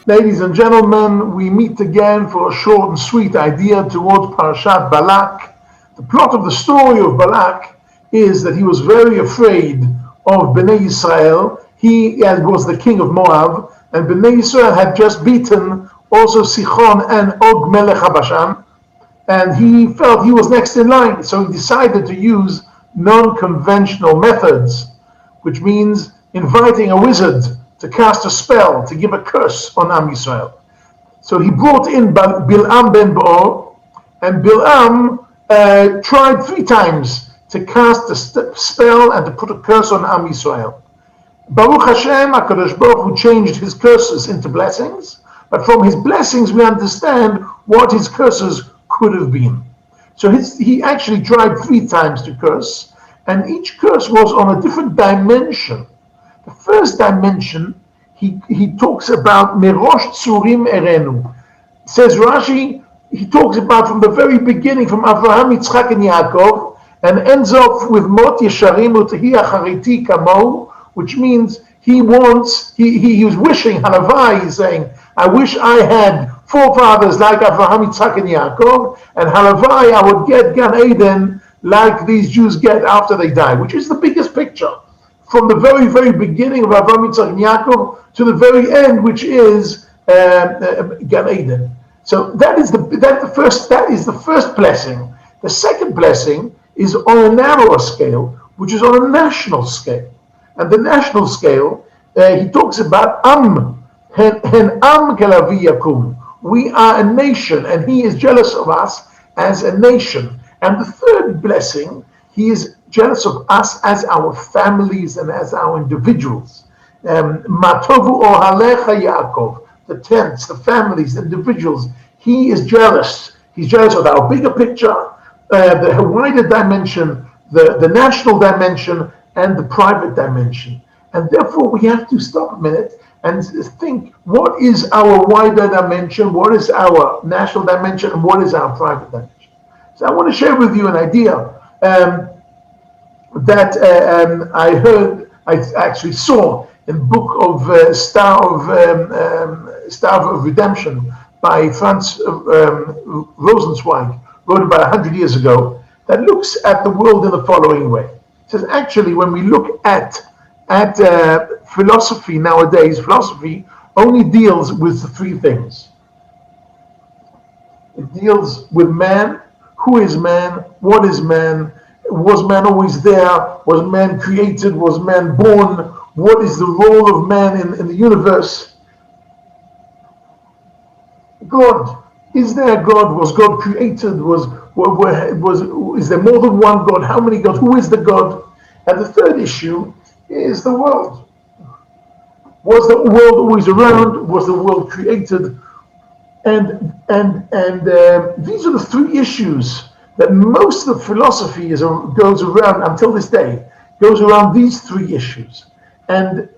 Ladies and gentlemen, we meet again for a short and sweet idea towards Parashat Balak. The plot of the story of Balak is that he was very afraid of Bnei Israel. He was the king of Moab, and Bnei Israel had just beaten also Sichon and Og Melech HaBashan, and he felt he was next in line, so he decided to use non-conventional methods, which means inviting a wizard to cast a spell, to give a curse on Am Yisrael. So he brought in Bilam ben Beor, and Bilam tried 3 times to cast a spell and to put a curse on Am Yisrael. Baruch Hashem, HaKadosh Baruch Hu changed his curses into blessings, but from his blessings we understand what his curses could have been. So he actually tried 3 times to curse, and each curse was on a different dimension. The first dimension, he talks about Merosh Tzurim Erenu. Says Rashi, he talks about from the very beginning, from Avraham, Yitzchak, and Yaakov, and ends off with Mot Yesharim Utehi Achariti Kamo, which means he was wishing, Halavai, he's saying, I wish I had forefathers like Avraham, Yitzchak, and Yaakov, and Halavai, I would get Gan Eden like these Jews get after they die, which is the biggest picture. From the very, very beginning of Avraham, Yitzchak, and Yaakov to the very end, which is Gan Eden. So that is the first blessing. The second blessing is on a narrower scale, which is on a national scale. And the national scale, he talks about Am, Hen Am Kelavi Yakum. We are a nation, and he is jealous of us as a nation. And the third blessing, he is jealous of us as our families and as our individuals. Matovu Ohalecha Yaakov, the tents, the families, the individuals. He is jealous. He's jealous of our bigger picture, the wider dimension, the national dimension, and the private dimension. And therefore, we have to stop a minute and think, what is our wider dimension, what is our national dimension, and what is our private dimension? So I want to share with you an idea that I actually saw in the book of Star of Redemption by Franz Rosenzweig, wrote about 100 years ago, that looks at the world in the following way. It says, actually, when we look at philosophy nowadays, philosophy only deals with the 3 things. It deals with man, who is man, what is man, was man always there, was man created, was man born, what is the role of man in the universe. God, is there a God? Was God created? Is there more than one God? How many gods? Who is the God? And the third issue is the world. Was the world always around? Was the world created? And these are the 3 issues that most of the philosophy goes around until this day. Goes around these 3 issues. And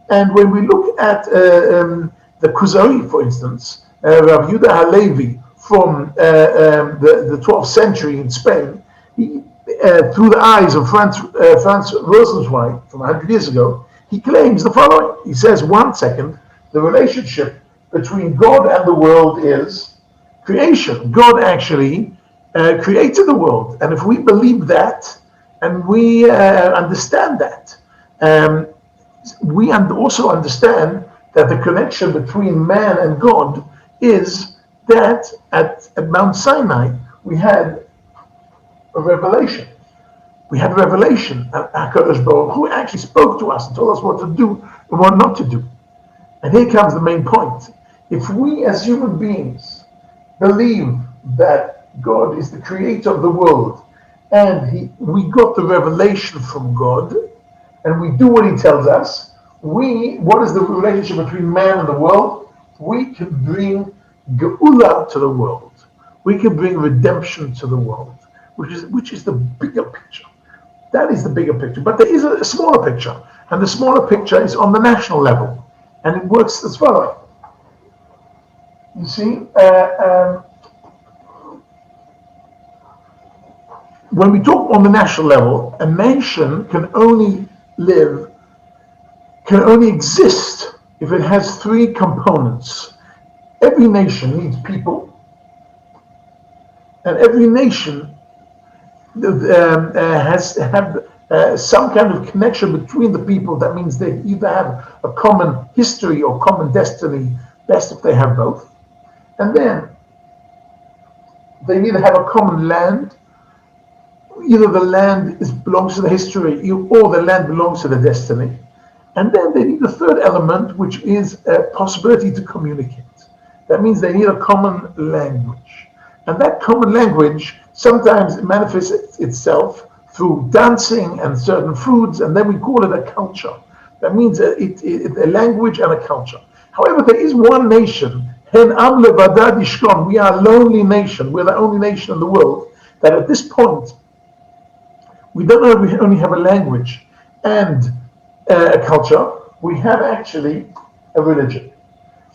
when we look at the Kuzari, for instance, Rav Yehuda Halevi from the 12th century in Spain, he, through the eyes of Franz Rosenzweig from 100 years ago, he claims the following. He says, 1 second, the relationship between God and the world is creation. God actually created the world. And if we believe that, and we understand that, we also understand that the connection between man and God is that at Mount Sinai we had a revelation. We had a revelation of HaKadosh Baruch Hu actually spoke to us and told us what to do and what not to do. And here comes the main point. If we as human beings believe that God is the creator of the world and we got the revelation from God and we do what he tells us, what is the relationship between man and the world? We can bring Geula to the world. We can bring redemption to the world, which is the bigger picture. That is the bigger picture. But there is a smaller picture, and the smaller picture is on the national level, and it works as follows. You see, when we talk on the national level, a nation can only exist if it has 3 components. every nation needs people, and every nation has have some kind of connection between the people. That means they either have a common history or common destiny, best if they have both. And then they need to have a common land. Either the land belongs to the history or the land belongs to the destiny. And then they need a third element, which is a possibility to communicate. That means they need a common language. And that common language sometimes manifests itself through dancing and certain foods, and then we call it a culture. That means a language and a culture. However, there is one nation, Hen Am Levadad Yishkon. We are a lonely nation. We're the only nation in the world that at this point, we don't only have a language and a culture, we have actually a religion.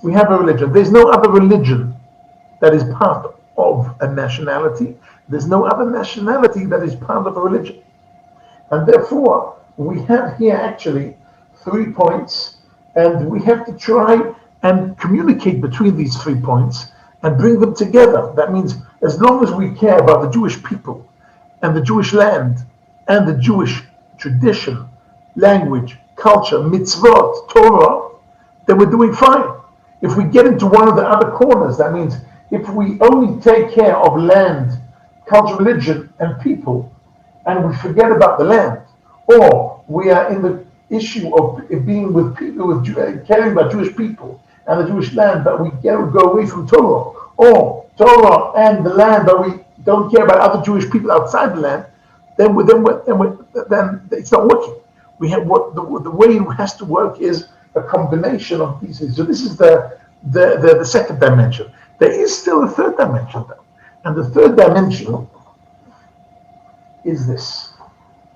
We have a religion. There's no other religion that is part of a nationality. There's no other nationality that is part of a religion. And therefore, we have here actually 3 points, and we have to try and communicate between these 3 points and bring them together. That means as long as we care about the Jewish people and the Jewish land and the Jewish tradition, language, culture, mitzvot, Torah, then we're doing fine. If we get into one of the other corners, that means if we only take care of land, culture, religion, and people, and we forget about the land, or we are in the issue of being with people, with caring about Jewish people and the Jewish land, but we go away from Torah, or Torah and the land, but we don't care about other Jewish people outside the land, then it's not working. We have the way it has to work is a combination of these things. So this is the second dimension. There is still a third dimension, though, and the third dimension is this.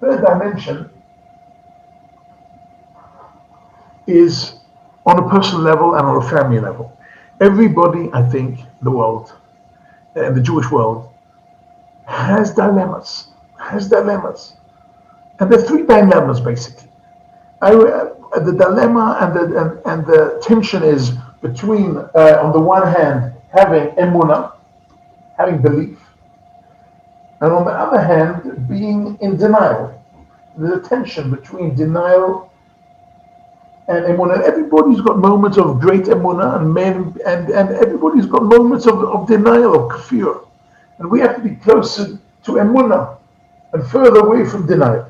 Third dimension is on a personal level and on a family level. Everybody, I think, in the world, in the Jewish world, has dilemmas. And there are 3 dilemmas, basically. The dilemma and the tension is between, on the one hand, having emunah, having belief, and on the other hand, being in denial. There's a tension between denial and emunah. Everybody's got moments of great emunah, and everybody's got moments of denial, of kafir. And we have to be closer to emunah and further away from denial.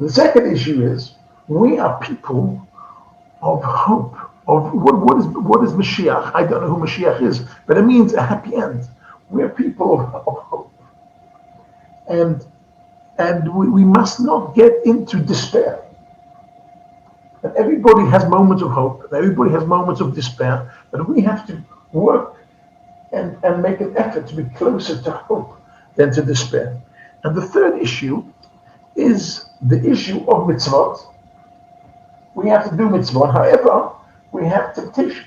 The second issue is we are people of hope. Of what is Mashiach? I don't know who Mashiach is, but it means a happy end. We are people of hope, and we must not get into despair. And everybody has moments of hope, and everybody has moments of despair, but we have to work and make an effort to be closer to hope than to despair. And the third issue is the issue of mitzvot. We have to do mitzvot. However, we have temptations.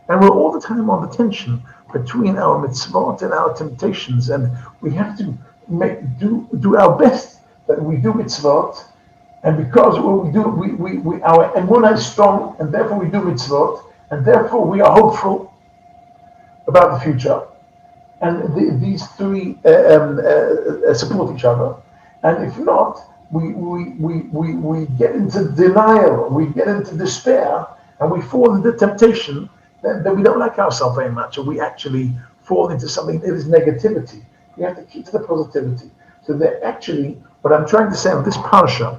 And we're all the time on the tension between our mitzvot and our temptations. And we have to do our best that we do mitzvot. And because what we do, our emunah is strong, and therefore we do mitzvot, and therefore we are hopeful about the future. And these 3 support each other. And if not, we get into denial, we get into despair, and we fall into temptation, then we don't like ourselves very much, and we actually fall into something that is negativity. We have to keep to the positivity. So that actually, what I'm trying to say on this parasha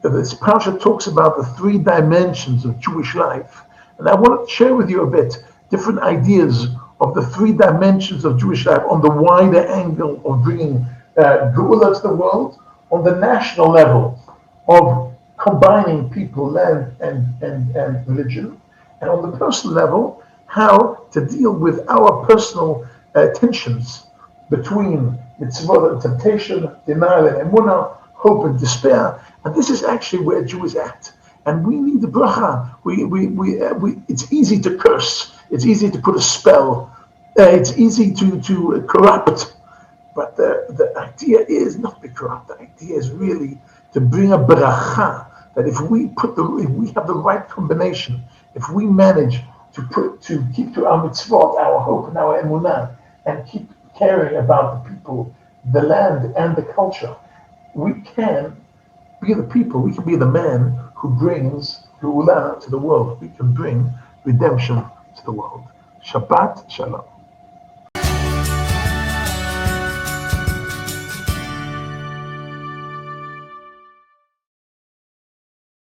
talks about the 3 dimensions of Jewish life, and I want to share with you a bit different ideas of the 3 dimensions of Jewish life on the wider angle of bringing Geula to the world, on the national level of combining people, land, and religion, and on the personal level, how to deal with our personal tensions between mitzvot and temptation, denial and emunah, hope and despair. And this is actually where Jew is at. And we need the bracha. It's easy to curse. It's easy to put a spell. It's easy to corrupt. But the idea is not to corrupt. The idea is really to bring a bracha. That if we have the right combination, if we manage to keep to our mitzvot, our hope and our emunah, and keep caring about the people, the land, and the culture, we can be the people, we can be the man who brings Geula to the world. We can bring redemption to the world. Shabbat Shalom.